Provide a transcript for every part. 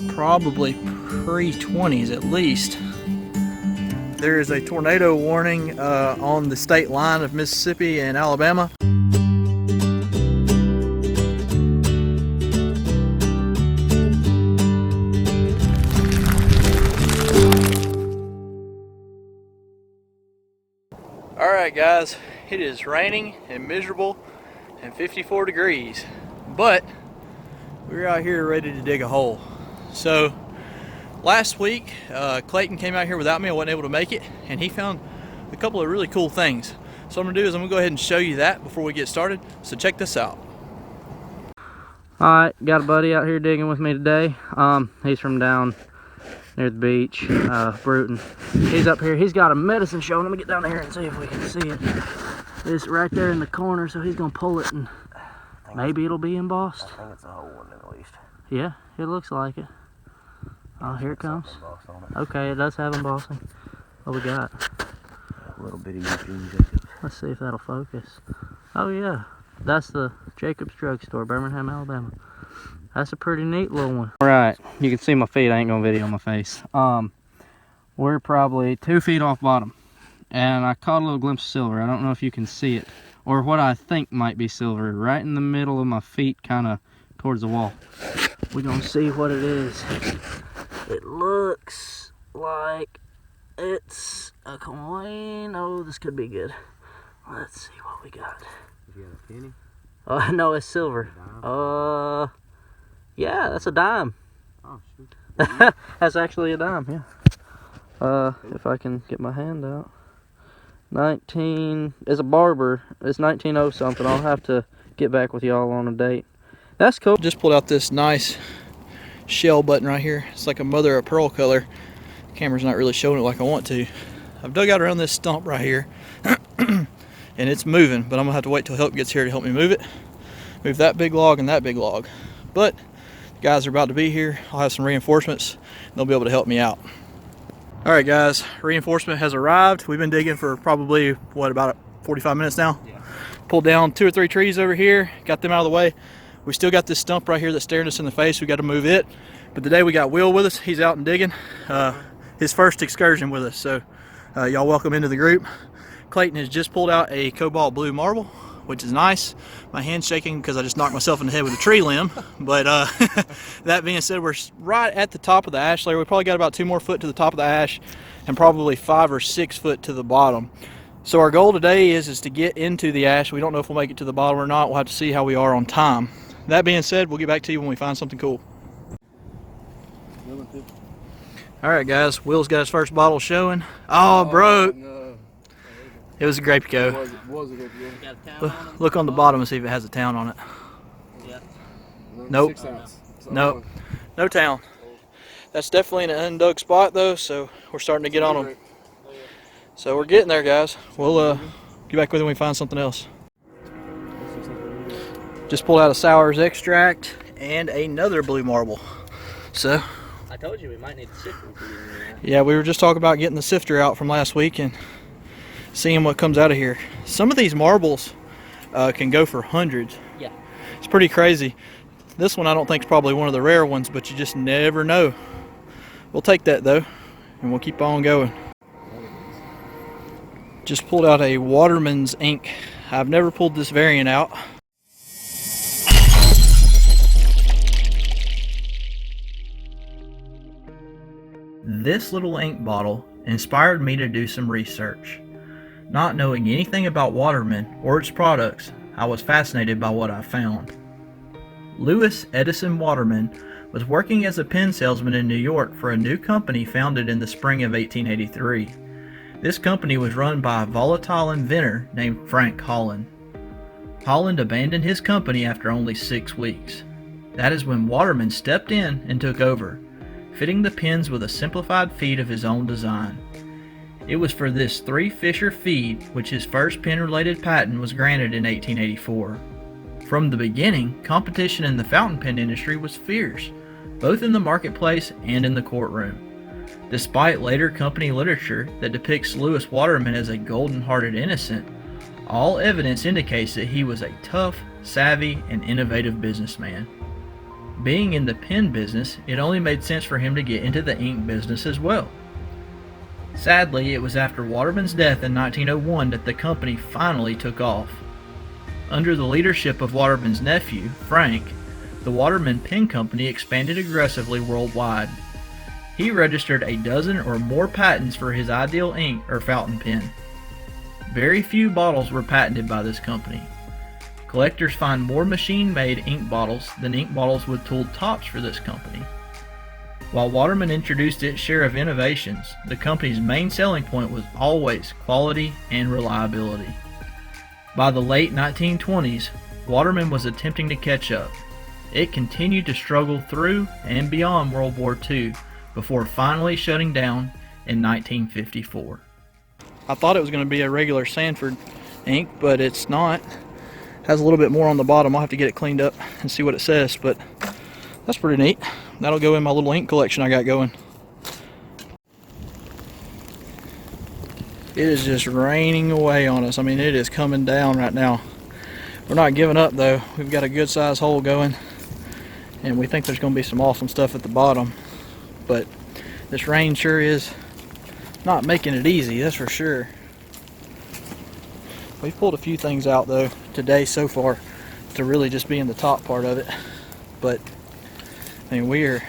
probably pre-20s at least. There is a tornado warning on the state line of Mississippi and Alabama. Alright guys, it is raining and miserable and 54 degrees, but we're out here ready to dig a hole. So last week, Clayton came out here without me. I wasn't able to make it, and he found a couple of really cool things. So what I'm gonna do is I'm gonna go ahead and show you that before we get started. So check this out. Alright, got a buddy out here digging with me today. He's from down near the beach, Bruton. He's up here. He's got a medicine show. Let me get down there and see if we can see it. It's right there in the corner, so he's gonna pull it and maybe it'll be embossed. I think it's a whole one at least. Yeah, it looks like it. Oh, here it comes. Okay, it does have embossing. What we got? A little bitty Eugene Jacobs. Let's see if that'll focus. Oh yeah, that's the Jacobs Drugstore, Birmingham, Alabama. That's a pretty neat little one. All right, you can see my feet. I ain't gonna video my face. We're probably 2 feet off bottom, and I caught a little glimpse of silver. I don't know if you can see it, or what I think might be silver, right in the middle of my feet, kind of towards the wall. We're gonna see what it is. It looks like it's a coin. Oh, this could be good. Let's see what we got. You got a penny? Oh, no, it's silver. Yeah, that's a dime. Oh, shoot. That's actually a dime, yeah. If I can get my hand out. 19, it's a barber. It's 1900 something. I'll have to get back with y'all on a date. That's cool. Just pulled out this nice shell button right here. It's like a mother of pearl color. The camera's not really showing it like I want to. I've dug out around this stump right here and it's moving, but I'm gonna have to wait till help gets here to help me move it. Move that big log and that big log. But the guys are about to be here. I'll have some reinforcements and they'll be able to help me out. All right guys, reinforcement has arrived. We've been digging for probably, what, about 45 minutes now? Yeah. Pulled down 2 or 3 trees over here, got them out of the way. We still got this stump right here that's staring us in the face. We got to move it. But today we got Will with us. He's out and digging. His first excursion with us. So y'all welcome into the group. Clayton has just pulled out a cobalt blue marble, which is nice. My hand's shaking because I just knocked myself in the head with a tree limb. But that being said, we're right at the top of the ash layer. We probably got about 2 more foot to the top of the ash and probably 5 or 6 foot to the bottom. So our goal today is to get into the ash. We don't know if we'll make it to the bottom or not. We'll have to see how we are on time. That being said, we'll get back to you when we find something cool. Alright guys, Will's got his first bottle showing. Oh, broke. No. It was a grape go. Look on the bottom and see if it has a town on it. Yeah. Nope. Nope. No town. That's definitely an undug spot though, so we're starting to get on them. So we're getting there guys. We'll get back with you when we find something else. Just pulled out a Sours extract and another blue marble. So I told you we might need a sifter. Yeah, we were just talking about getting the sifter out from last week and seeing what comes out of here. Some of these marbles can go for hundreds. Yeah. It's pretty crazy. This one I don't think is probably one of the rare ones, but you just never know. We'll take that though, and we'll keep on going. Just pulled out a Waterman's ink. I've never pulled this variant out. This little ink bottle inspired me to do some research. Not knowing anything about Waterman or its products, I was fascinated by what I found. Lewis Edison Waterman was working as a pen salesman in New York for a new company founded in the spring of 1883. This company was run by a volatile inventor named Frank Holland. Holland abandoned his company after only 6 weeks. That is when Waterman stepped in and took over, fitting the pens with a simplified feed of his own design. It was for this 3-Fisher feed which his first pen-related patent was granted in 1884. From the beginning, competition in the fountain pen industry was fierce, both in the marketplace and in the courtroom. Despite later company literature that depicts Lewis Waterman as a golden-hearted innocent, all evidence indicates that he was a tough, savvy, and innovative businessman. Being in the pen business, it only made sense for him to get into the ink business as well. Sadly, it was after Waterman's death in 1901 that the company finally took off. Under the leadership of Waterman's nephew, Frank, the Waterman Pen Company expanded aggressively worldwide. He registered a dozen or more patents for his ideal ink or fountain pen. Very few bottles were patented by this company. Collectors find more machine-made ink bottles than ink bottles with tooled tops for this company. While Waterman introduced its share of innovations, the company's main selling point was always quality and reliability. By the late 1920s, Waterman was attempting to catch up. It continued to struggle through and beyond World War II before finally shutting down in 1954. I thought it was going to be a regular Sanford ink, but it's not. It has a little bit more on the bottom. I'll have to get it cleaned up and see what it says, but that's pretty neat. That'll go in my little ink collection I got going. It is just raining away on us. I mean, it is coming down right now. We're not giving up though. We've got a good size hole going, and we think there's going to be some awesome stuff at the bottom. But this rain sure is not making it easy, that's for sure. We've pulled a few things out though today so far to really just be in the top part of it. But I mean, we are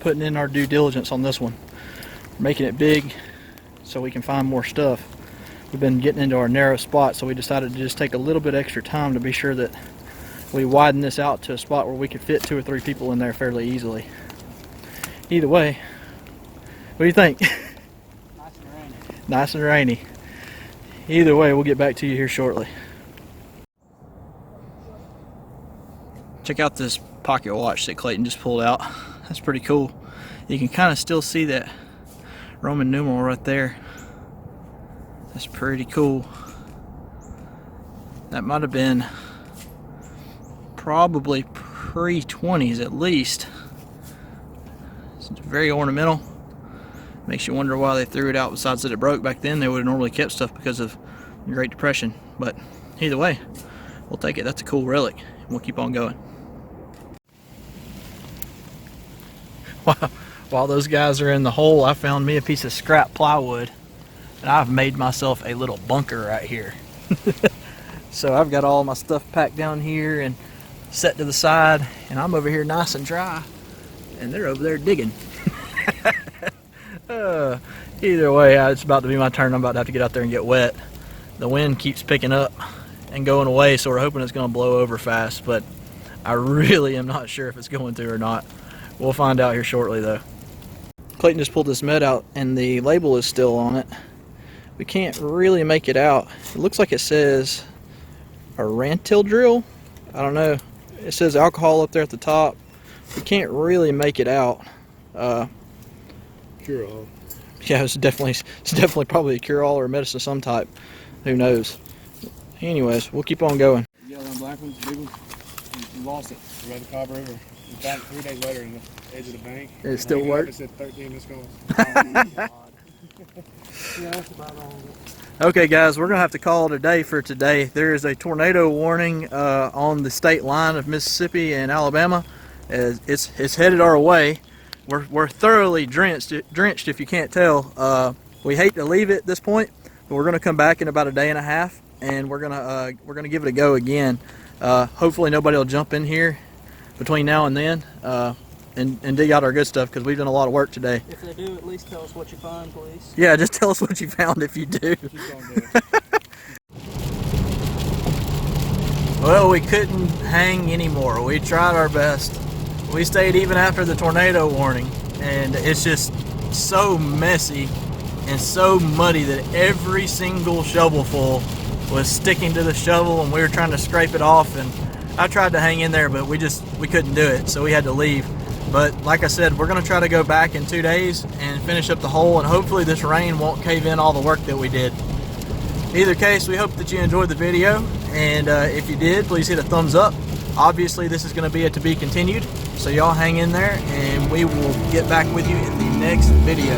putting in our due diligence on this one. We're making it big so we can find more stuff. We've been getting into our narrow spot, so we decided to just take a little bit extra time to be sure that we widen this out to a spot where we could fit 2 or 3 people in there fairly easily. Either way, what do you think? Nice and rainy. Nice and rainy. Either way, we'll get back to you here shortly. Check out this pocket watch that Clayton just pulled out. That's pretty cool. You can kind of still see that Roman numeral right there. That's pretty cool. That might have been probably pre-20s at least. It's very ornamental. Makes you wonder why they threw it out. Besides that it broke back then, they would have normally kept stuff because of the Great Depression. But either way, we'll take it. That's a cool relic. We'll keep on going. While those guys are in the hole, I found me a piece of scrap plywood, and I've made myself a little bunker right here. So I've got all my stuff packed down here and set to the side, and I'm over here nice and dry, and they're over there digging. Either way, it's about to be my turn. I'm about to have to get out there and get wet. The wind keeps picking up and going away, so we're hoping it's going to blow over fast, but I really am not sure if it's going to or not. We'll find out here shortly though. Clayton just pulled this med out and the label is still on it. We can't really make it out. It looks like it says a Rantil drill. I don't know. It says alcohol up there at the top. We can't really make it out. Cure-all. Yeah, it's definitely probably a cure-all or a medicine of some type. Who knows? Anyways, we'll keep on going. Yellow and black ones, big ones. We lost it. We read the Cobb River. We found it 3 days later in the edge of the bank. It still works? It said 13 missed calls. Yeah, that's about all of it. Okay guys, we're gonna have to call it a day for today. There is a tornado warning on the state line of Mississippi and Alabama. It's headed our way. We're thoroughly drenched if you can't tell. We hate to leave it at this point, but we're gonna come back in about a day and a half, and we're gonna give it a go again. Hopefully nobody will jump in here between now and then and dig out our good stuff, because we've done a lot of work today. If they do, at least tell us what you find, please. Yeah, just tell us what you found if you do. Well, we couldn't hang anymore. We tried our best. We stayed even after the tornado warning, and it's just so messy and so muddy that every single shovelful was sticking to the shovel, and we were trying to scrape it off, and I tried to hang in there, but we couldn't do it, so we had to leave. But like I said, we're going to try to go back in 2 days and finish up the hole, and hopefully this rain won't cave in all the work that we did. Either case, we hope that you enjoyed the video, and if you did, please hit a thumbs up. Obviously this is going to be a to be continued, so y'all hang in there, and we will get back with you in the next video.